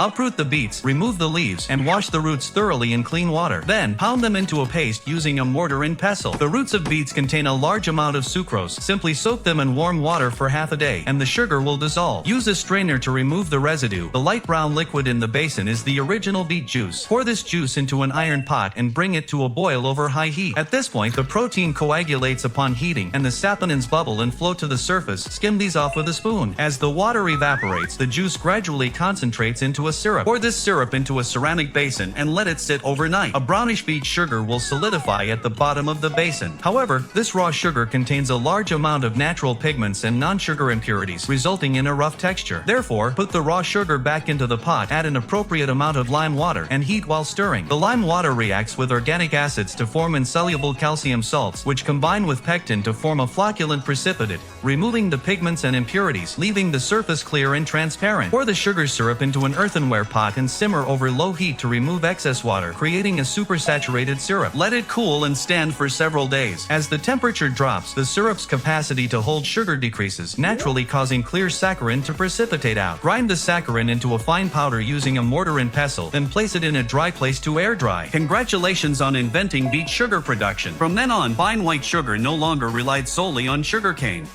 Uproot the beets, remove the leaves, and wash the roots thoroughly in clean water. Then, pound them into a paste using a mortar and pestle. The roots of beets contain a large amount of sucrose. Simply soak them in warm water for half a day, and the sugar will dissolve. Use a strainer to remove the residue. The light brown liquid in the basin is the original beet juice. Pour this juice into an iron pot and bring it to a boil over high heat. At this point, the protein coagulates upon heating, and the saponins bubble and float to the surface. Skim these off with a spoon. As the water evaporates, the juice gradually concentrates into a syrup. Pour this syrup into a ceramic basin and let it sit overnight. A brownish beet sugar will solidify at the bottom of the basin. However, this raw sugar contains a large amount of natural pigments and non-sugar impurities, resulting in a rough texture. Therefore, put the raw sugar back into the pot, add an appropriate amount of lime water, and heat while stirring. The lime water reacts with organic acids to form insoluble calcium salts, which combine with pectin to form a flocculent precipitate, removing the pigments and impurities, leaving the surface clear and transparent. Pour the sugar syrup into an earthenware pot and simmer over low heat to remove excess water, creating a supersaturated syrup. Let it cool and stand for several days. As the temperature drops, the syrup's capacity to hold sugar decreases, naturally causing clear saccharin to precipitate out. Grind the saccharin into a fine powder using a mortar and pestle, then place it in a dry place to air dry. Congratulations on inventing beet sugar production. From then on, fine white sugar no longer relied solely on sugarcane.